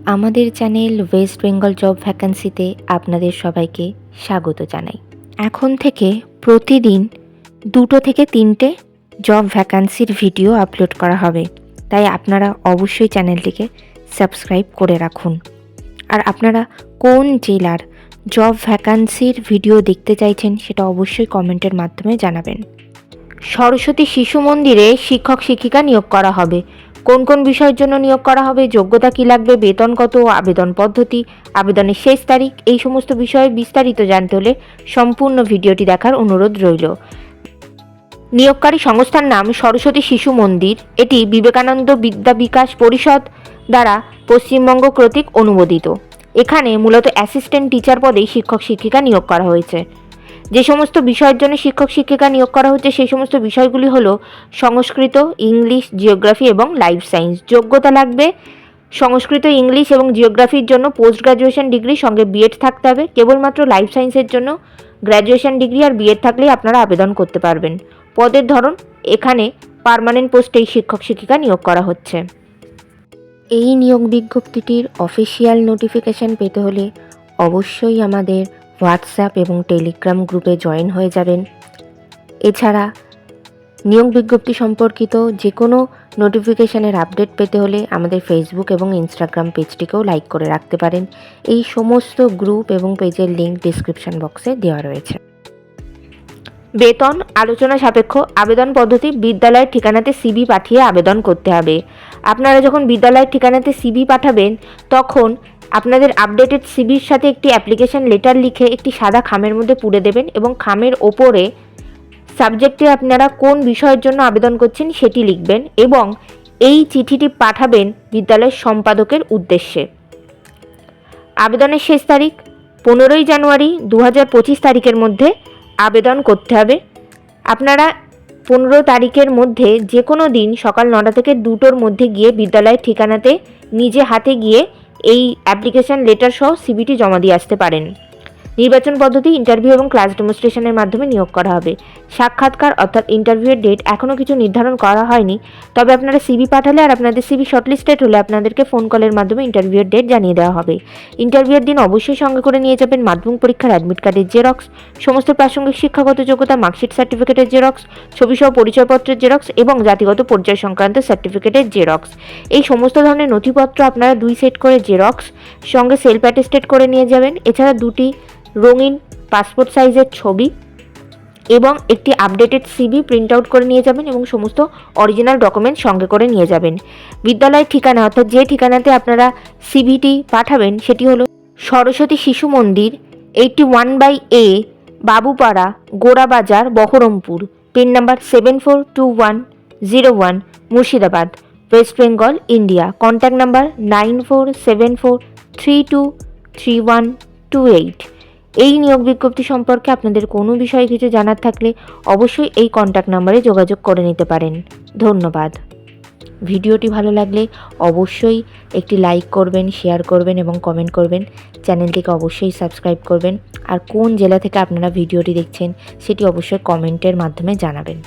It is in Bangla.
আমাদের চ্যানেল ওয়েস্ট বেঙ্গল জব ভ্যাকান্সিতে আপনাদের সবাইকে স্বাগত জানাই। এখন থেকে প্রতিদিন 2 থেকে 3টে জব ভ্যাকান্সির ভিডিও আপলোড করা হবে, তাই আপনারা অবশ্যই চ্যানেলটিকে সাবস্ক্রাইব করে রাখুন। আর আপনারা কোন জেলার জব ভ্যাকান্সির ভিডিও দেখতে চাইছেন সেটা অবশ্যই কমেন্টের মাধ্যমে জানাবেন। সরস্বতী শিশু মন্দিরে শিক্ষক শিক্ষিকা নিয়োগ করা হবে। কোন কোন বিষয়ের জন্য নিয়োগ করা হবে, যোগ্যতা কী লাগবে, বেতন কত, আবেদন পদ্ধতি, আবেদনের শেষ তারিখ, এই সমস্ত বিষয়ে বিস্তারিত জানতে হলে সম্পূর্ণ ভিডিওটি দেখার অনুরোধ রইল। নিয়োগকারী সংস্থার নাম সরস্বতী শিশু মন্দির। এটি বিবেকানন্দ বিদ্যা বিকাশ পরিষদ দ্বারা পশ্চিমবঙ্গ কর্তৃক অনুমোদিত। এখানে মূলত অ্যাসিস্ট্যান্ট টিচার পদেই শিক্ষক শিক্ষিকা নিয়োগ করা হয়েছে। যে সমস্ত বিষয়ের জন্য শিক্ষক শিক্ষিকা নিয়োগ করা হচ্ছে সেই সমস্ত বিষয়গুলি হলো সংস্কৃত, ইংলিশ, জিওগ্রাফি এবং লাইফ সায়েন্স। যোগ্যতা লাগবে সংস্কৃত, ইংলিশ এবং জিওগ্রাফির জন্য পোস্ট গ্র্যাজুয়েশন ডিগ্রি সঙ্গে বিএড থাকতে হবে। কেবলমাত্র লাইফ সায়েন্সের জন্য গ্র্যাজুয়েশন ডিগ্রি আর বিএড থাকলেই আপনারা আবেদন করতে পারবেন। পদের ধরন, এখানে পার্মানেন্ট পোস্টেই শিক্ষক শিক্ষিকা নিয়োগ করা হচ্ছে। এই নিয়োগ বিজ্ঞপ্তিটির অফিসিয়াল নোটিফিকেশান পেতে হলে অবশ্যই আমাদের হোয়াটসঅ্যাপ এবং টেলিগ্রাম গ্রুপে জয়েন হয়ে যাবেন। এছাড়া নিয়োগ বিজ্ঞপ্তি সম্পর্কিত যে কোনো নোটিফিকেশানের আপডেট পেতে হলে আমাদের ফেসবুক এবং ইনস্টাগ্রাম পেজটিকেও লাইক করে রাখতে পারেন। এই সমস্ত গ্রুপ এবং পেজের লিঙ্ক ডিসক্রিপশন বক্সে দেওয়া রয়েছে। বেতন আলোচনা সাপেক্ষ। আবেদন পদ্ধতি, বিদ্যালয়ের ঠিকানাতে সিভি পাঠিয়ে আবেদন করতে হবে। আপনারা যখন বিদ্যালয়ের ঠিকানাতে সিভি পাঠাবেন তখন আপনাদের আপডেটেড সিভির সাথে একটি অ্যাপ্লিকেশন লেটার লিখে একটি সাদা খামের মধ্যে পুরে দেবেন এবং খামের ওপরে সাবজেক্টে আপনারা কোন বিষয়ের জন্য আবেদন করছেন সেটি লিখবেন এবং এই চিঠিটি পাঠাবেন বিদ্যালয়ের সম্পাদকের উদ্দেশ্যে। আবেদনের শেষ তারিখ 15ই জানুয়ারি 2025 তারিখের মধ্যে আবেদন করতে হবে। আপনারা 15 তারিখের মধ্যে যে কোনো দিন সকাল 9টা থেকে 2টোর মধ্যে গিয়ে বিদ্যালয়ের ঠিকানাতে নিজে হাতে গিয়ে এই অ্যাপ্লিকেশন লেটার সহ সিভিটি জমা দিয়ে আসতে পারেন। নির্বাচন পদ্ধতি, ইন্টারভিউ এবং ক্লাস ডেমনস্ট্রেশনের মাধ্যমে নিয়োগ করা হবে। সাক্ষাৎকার অর্থাৎ ইন্টারভিউয়ের ডেট এখনও কিছু নির্ধারণ করা হয়নি, তবে আপনারা সিভি পাঠালে আর আপনাদের সিভি শর্টলিস্টেড হলে আপনাদেরকে ফোন কলের মাধ্যমে ইন্টারভিউয়ের ডেট জানিয়ে দেওয়া হবে। ইন্টারভিউয়ের দিন অবশ্যই সঙ্গে করে নিয়ে যাবেন মাধ্যমিক পরীক্ষার অ্যাডমিট কার্ডের জেরক্স, সমস্ত প্রাসঙ্গিক শিক্ষাগত যোগ্যতা, মার্কশিট সার্টিফিকেটের জেরক্স, ছবিসহ পরিচয়পত্রের জেরক্স এবং জাতিগত পর্যায় সংক্রান্ত সার্টিফিকেটের জেরক্স। এই সমস্ত ধরনের নথিপত্র আপনারা 2 সেট করে জেরক্স সঙ্গে সেলফ অ্যাটেস্টেড করে নিয়ে যাবেন। এছাড়া 2টি রঙিন পাসপোর্ট সাইজের ছবি এবং একটি আপডেটেড সিভি প্রিন্ট আউট করে নিয়ে যাবেন এবং সমস্ত অরিজিনাল ডকুমেন্ট সঙ্গে করে নিয়ে যাবেন। বিদ্যালয়ের ঠিকানা অর্থাৎ যে ঠিকানাতে আপনারা সিভিটি পাঠাবেন সেটি হলো সরস্বতী শিশু মন্দির, 81/A, Babupara, Gorabazar, Baharampur, pin number 742101, Murshidabad, West Bengal, India. Contact number 9474323128। এই নিয়োগ বিজ্ঞপ্তি সম্পর্কে আপনাদের কোনো বিষয়ে কিছু জানার থাকলে অবশ্যই এই কন্ট্যাক্ট নাম্বারে যোগাযোগ করে নিতে পারেন। ধন্যবাদ। ভিডিওটি ভালো লাগলে অবশ্যই একটি লাইক করবেন, শেয়ার করবেন এবং কমেন্ট করবেন। চ্যানেলটিকে অবশ্যই সাবস্ক্রাইব করবেন। আর কোন জেলা থেকে আপনারা ভিডিওটি দেখছেন সেটি অবশ্যই কমেন্টের মাধ্যমে জানাবেন।